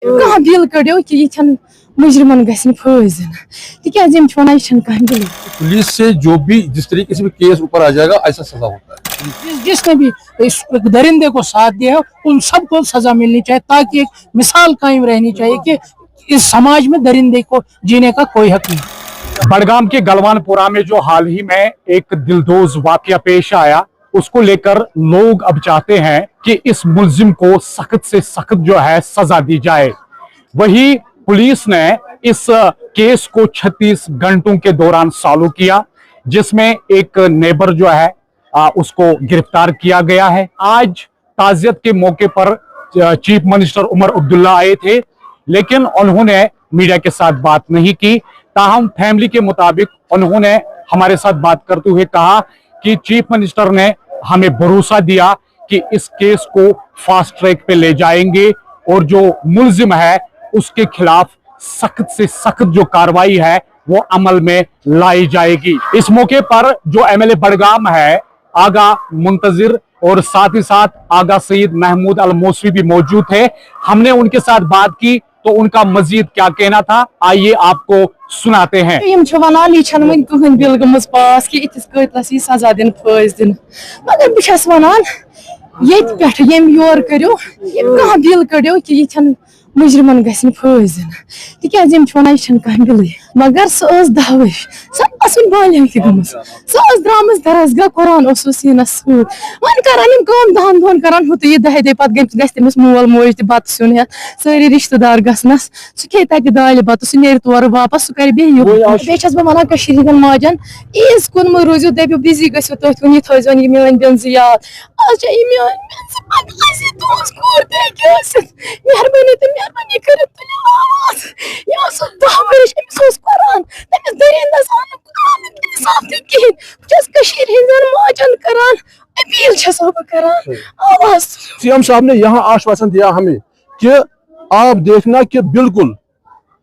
कहाँ बिल कड़ो कि ये मुजरमन गसन फैजन तिकाज यम वन कह बिल। पुलिस से जो भी जिस तरीके से भी केस ऊपर आ जाएगा ऐसा सजा होता है। जिसने भी इस दरिंदे को साथ दिया है उन सबको सजा मिलनी चाहिए ताकि एक मिसाल कायम रहनी चाहिए कि इस समाज में दरिंदे को जीने का कोई हक नहीं। बड़गाम के गलवानपुरा में जो हाल ही में एक दिलदोज वाकया पेश आया, उसको लेकर लोग अब चाहते हैं कि इस मुल्जिम को सख्त से सख्त जो है सजा दी जाए। वही पुलिस ने इस केस को 36 घंटों के दौरान सॉल्व किया, जिसमें एक नेबर जो है उसको गिरफ्तार किया गया है। आज ताजियत के मौके पर चीफ मिनिस्टर उमर अब्दुल्ला आए थे, लेकिन उन्होंने मीडिया के साथ बात नहीं की। ताहम फैमिली के मुताबिक उन्होंने हमारे साथ बात करते हुए कहा कि चीफ मिनिस्टर ने हमें भरोसा दिया कि इस केस को फास्ट ट्रैक पे ले जाएंगे और जो मुल्जिम है उसके खिलाफ सख्त से सख्त जो कार्रवाई है वो अमल में लाई जाएगी। इस मौके पर जो एमएलए बड़गाम है आगा मुंतजिर और साथ ही साथ आगा सईद महमूद अल मौसवी भी मौजूद थे। हमने उनके साथ बात की तो उनका मजीद क्या कहना था, आइए आपको सुनाते हैं। कहन बिल गमस पास कि इतिस कतलस सजा दिन फैज दिन, मगर बस वनान ये पे योर करो कहाँ बिल कड़ो कि ये मुजरमन गसन फैजन तिकाज यम वन कह बिल, मगर सह दहवश सह बालिग तमस सह द्राम दरसगाह कुरान सीनस सूद वन करान दहन दोहन करान हु ये 10 दह पे गमस मोल मोज त बत सुन हेत सारी रिश्तेदार गसनस सह खे तत दाल बत सह नेर तौर वापस सह कर बेस बह वन माजन ईज कुन रूजो दपो बिजी गो तुम कुन यह थोन यह मेन बेंज याद आज मेहरबानी तो मेहरबानी कर कुरान तमिस दरिंदस माजन करान अपील करान आवाज। सीएम साहब ने यहाँ आश्वासन दिया हमें कि आप देखना कि बिल्कुल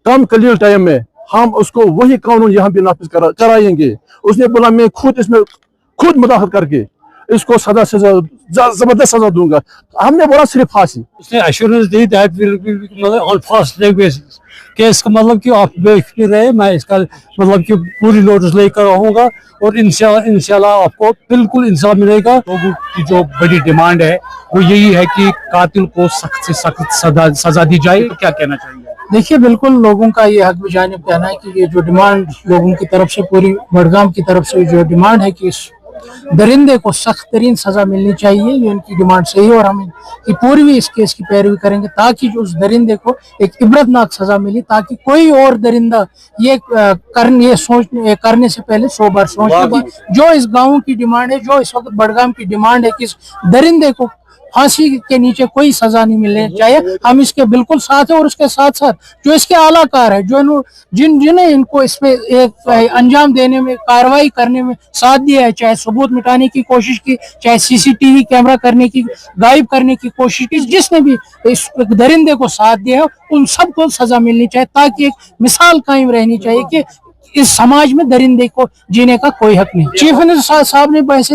कम कलील टाइम में हम उसको वही कानून यहाँ भी नाफिज कराएंगे। उसने बोला मैं खुद मुदाखलत करके इसको सजा जबरदस्त सजा दूंगा। हमने बोला सिर्फ फांसी। उसने assurance the that will be on fast track basis कि इसका मतलब कि आप बेफिक्र रहे, मैं इसका मतलब कि पूरी नोटिस लेकर रहूंगा और इंशाल्लाह आपको बिल्कुल इंसाफ मिलेगा। लोगों की जो बड़ी डिमांड है वो यही है कि कातिल को सख्त से सख्त सजा दी जाए। क्या कहना चाहेंगे? देखिए, बिल्कुल लोगों का ये हक बजानिब कहना है कि ये जो डिमांड लोगों की तरफ से, पूरी बड़गाम की तरफ से जो डिमांड है कि इस दरिंदे को सख्त तरीन सजा मिलनी चाहिए, ये उनकी डिमांड सही है और हम की पूरी भी इस केस की पैरवी करेंगे ताकि जो उस दरिंदे को एक इबरतनाक सजा मिली, ताकि कोई और दरिंदा ये करने से पहले 100 बार सोचे। जो इस गाँव की डिमांड है, जो इस वक्त बड़गाम की डिमांड है कि इस दरिंदे को फांसी के नीचे कोई सजा नहीं मिलनी चाहिए, हम इसके बिल्कुल साथ हैं। और उसके साथ साथ जो इसके आलाकार है, जो जिन्हें इनको इसमें एक अंजाम देने में, कार्रवाई करने में साथ दिया है, चाहे सबूत मिटाने की कोशिश की, चाहे सीसीटीवी कैमरा करने की, गायब करने की कोशिश की, जिसने भी इस दरिंदे को साथ दिया है उन सबको सजा मिलनी चाहिए ताकि एक मिसाल कायम रहनी चाहिए कि इस समाज में दरिंदे को जीने का कोई हक नहीं। चीफ मिनिस्टर साहब ने वैसे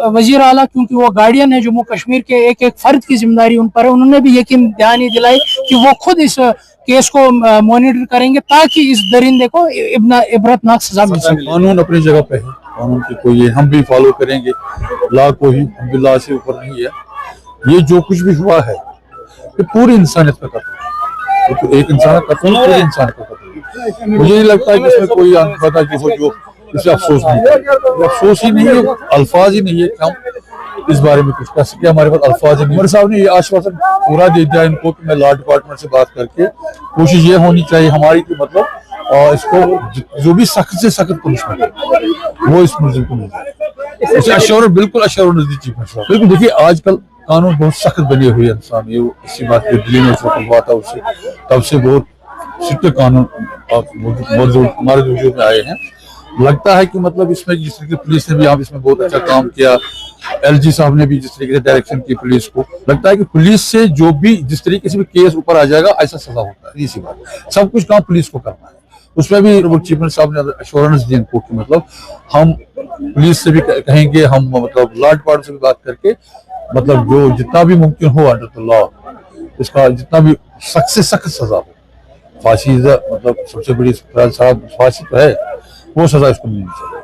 वजीर आला, क्योंकि वो गार्डियन है जम्मू कश्मीर के, एक एक फर्द की जिम्मेदारी उन पर है, उन्होंने भी यकीन दहानी दिलाई कि वो खुद इस केस को मॉनिटर करेंगे ताकि इस दरिंदे को इबरतनाक सजा मिल सके। कानून अपनी जगह पे है, कानून की कोई हम भी फॉलो करेंगे, लॉ को ही, हम भी लॉ से ऊपर नहीं है। ये जो कुछ भी हुआ है ये पूरी इंसानियत का कत्ल है, तो एक इंसान का कत्ल पूरी इंसान का कत्ल। मुझे नहीं लगता है कि इसमें कोई पता कि हो जो इसे अफसोस नहीं है, अफसोस ही नहीं है, अल्फाज ही नहीं है कि हम इस बारे में कुछ कह सके, हमारे पास अल्फाज ही नहीं। उमर साहब ने ये आश्वासन पूरा दे दिया इनको कि मैं लॉ डिपार्टमेंट से बात करके कोशिश ये होनी चाहिए हमारी कि मतलब और इसको जो भी सख्त से सख्त पनिशमेंट है वो इस मुल्जिम को मिल जाए। बिल्कुल अश्योरेंस दी चीफ मिनिस्टर। बिल्कुल देखिए, आजकल कानून बहुत सख्त बने हुए हैं। इंसान ये इसी बात को दिल्ली में हुआ था, उससे तब से बहुत सिट्टे कानून हमारे वजूद में आए हैं। लगता है कि मतलब इसमें जिस तरीके पुलिस ने भी यहाँ इसमें बहुत अच्छा काम किया, एलजी साहब ने भी जिस तरीके से डायरेक्शन की पुलिस को, लगता है कि पुलिस से जो भी जिस तरीके से भी केस ऊपर आ जाएगा ऐसा सजा होता है। इसी बात सब कुछ काम पुलिस को करना है। उसमें भी चीफ मिनिस्टर साहब ने एश्योरेंस दी इनको कि मतलब हम पुलिस से भी कहेंगे, हम मतलब लॉ डिपार्टमेंट से भी बात करके मतलब जो जितना भी मुमकिन हो अंडर द लॉ इसका जितना भी सख्त से सख्त सजा हो। फांसी मतलब सबसे बड़ी फांसी तो है, वो सजा इसको मिलनी चाहिए।